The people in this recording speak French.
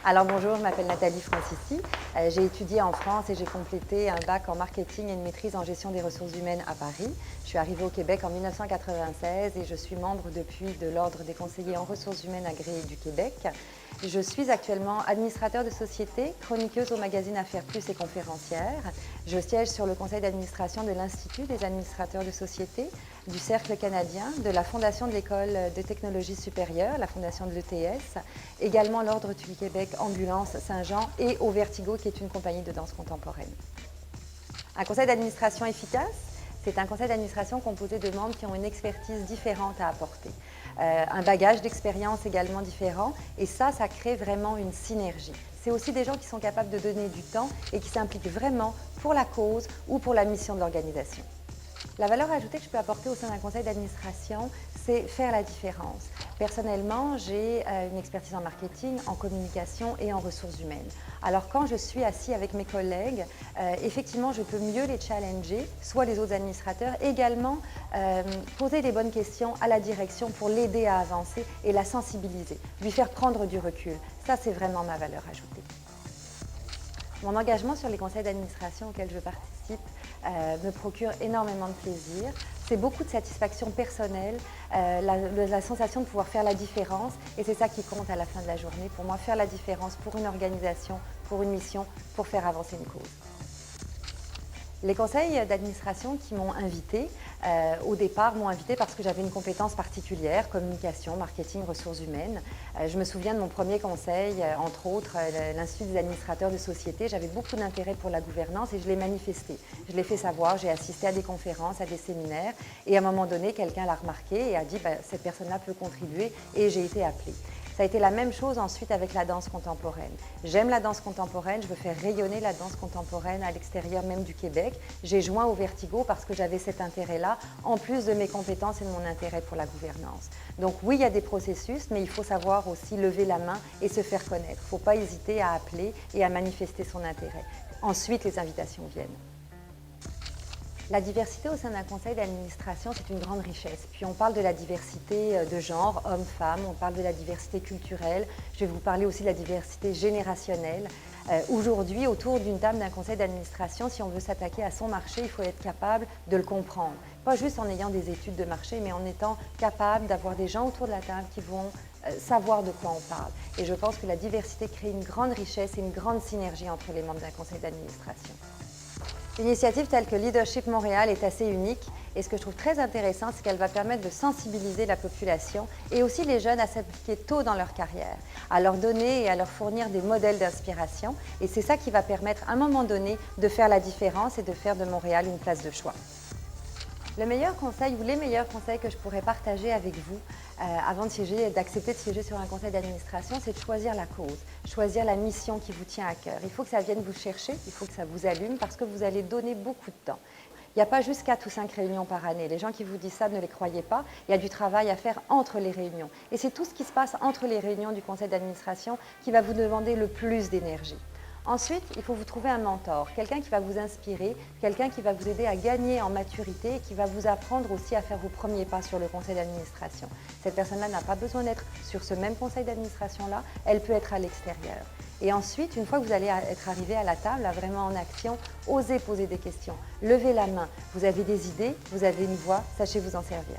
Alors bonjour, je m'appelle Nathalie Francisci. J'ai étudié en France et j'ai complété un bac en marketing et une maîtrise en gestion des ressources humaines à Paris. Je suis arrivée au Québec en 1996 et je suis membre depuis de l'Ordre des conseillers en ressources humaines agréés du Québec. Je suis actuellement administrateur de société, chroniqueuse au magazine Affaires Plus et conférencière. Je siège sur le conseil d'administration de l'Institut des administrateurs de société, du Cercle canadien, de la Fondation de l'École de technologie supérieure, la Fondation de l'ETS, également l'Ordre du Québec Ambulance Saint-Jean et au Vertigo, qui est une compagnie de danse contemporaine. Un conseil d'administration efficace, c'est un conseil d'administration composé de membres qui ont une expertise différente à apporter, un bagage d'expérience également différent, et ça crée vraiment une synergie. C'est aussi des gens qui sont capables de donner du temps et qui s'impliquent vraiment pour la cause ou pour la mission de l'organisation. La valeur ajoutée que je peux apporter au sein d'un conseil d'administration, c'est faire la différence. Personnellement, j'ai une expertise en marketing, en communication et en ressources humaines. Alors quand je suis assis avec mes collègues, effectivement, je peux mieux les challenger, soit les autres administrateurs, également poser des bonnes questions à la direction pour l'aider à avancer et la sensibiliser, lui faire prendre du recul. Ça, c'est vraiment ma valeur ajoutée. Mon engagement sur les conseils d'administration auxquels je participe me procure énormément de plaisir. C'est beaucoup de satisfaction personnelle, la sensation de pouvoir faire la différence, et c'est ça qui compte à la fin de la journée. Pour moi, faire la différence pour une organisation, pour une mission, pour faire avancer une cause. Les conseils d'administration qui m'ont invitée, au départ, m'ont invitée parce que j'avais une compétence particulière, communication, marketing, ressources humaines. Je me souviens de mon premier conseil, entre autres, l'Institut des administrateurs de société. J'avais beaucoup d'intérêt pour la gouvernance et je l'ai manifesté. Je l'ai fait savoir, j'ai assisté à des conférences, à des séminaires, et à un moment donné, quelqu'un l'a remarqué et a dit cette personne-là peut contribuer, et j'ai été appelée. Ça a été la même chose ensuite avec la danse contemporaine. J'aime la danse contemporaine, je veux faire rayonner la danse contemporaine à l'extérieur même du Québec. J'ai joint au Vertigo parce que j'avais cet intérêt-là, en plus de mes compétences et de mon intérêt pour la gouvernance. Donc oui, il y a des processus, mais il faut savoir aussi lever la main et se faire connaître. Il ne faut pas hésiter à appeler et à manifester son intérêt. Ensuite, les invitations viennent. La diversité au sein d'un conseil d'administration, c'est une grande richesse. Puis on parle de la diversité de genre, hommes-femmes, on parle de la diversité culturelle. Je vais vous parler aussi de la diversité générationnelle. Aujourd'hui, autour d'une table d'un conseil d'administration, si on veut s'attaquer à son marché, il faut être capable de le comprendre. Pas juste en ayant des études de marché, mais en étant capable d'avoir des gens autour de la table qui vont savoir de quoi on parle. Et je pense que la diversité crée une grande richesse et une grande synergie entre les membres d'un conseil d'administration. L'initiative telle que Leadership Montréal est assez unique, et ce que je trouve très intéressant, c'est qu'elle va permettre de sensibiliser la population et aussi les jeunes à s'impliquer tôt dans leur carrière, à leur donner et à leur fournir des modèles d'inspiration, et c'est ça qui va permettre à un moment donné de faire la différence et de faire de Montréal une place de choix. Le meilleur conseil ou les meilleurs conseils que je pourrais partager avec vous avant de siéger, d'accepter de siéger sur un conseil d'administration, c'est de choisir la cause, choisir la mission qui vous tient à cœur. Il faut que ça vienne vous chercher, il faut que ça vous allume parce que vous allez donner beaucoup de temps. Il n'y a pas juste 4 ou 5 réunions par année. Les gens qui vous disent ça, ne les croyez pas. Il y a du travail à faire entre les réunions. Et c'est tout ce qui se passe entre les réunions du conseil d'administration qui va vous demander le plus d'énergie. Ensuite, il faut vous trouver un mentor, quelqu'un qui va vous inspirer, quelqu'un qui va vous aider à gagner en maturité et qui va vous apprendre aussi à faire vos premiers pas sur le conseil d'administration. Cette personne-là n'a pas besoin d'être sur ce même conseil d'administration-là, elle peut être à l'extérieur. Et ensuite, une fois que vous allez être arrivé à la table, vraiment en action, osez poser des questions, levez la main. Vous avez des idées, vous avez une voix, sachez vous en servir.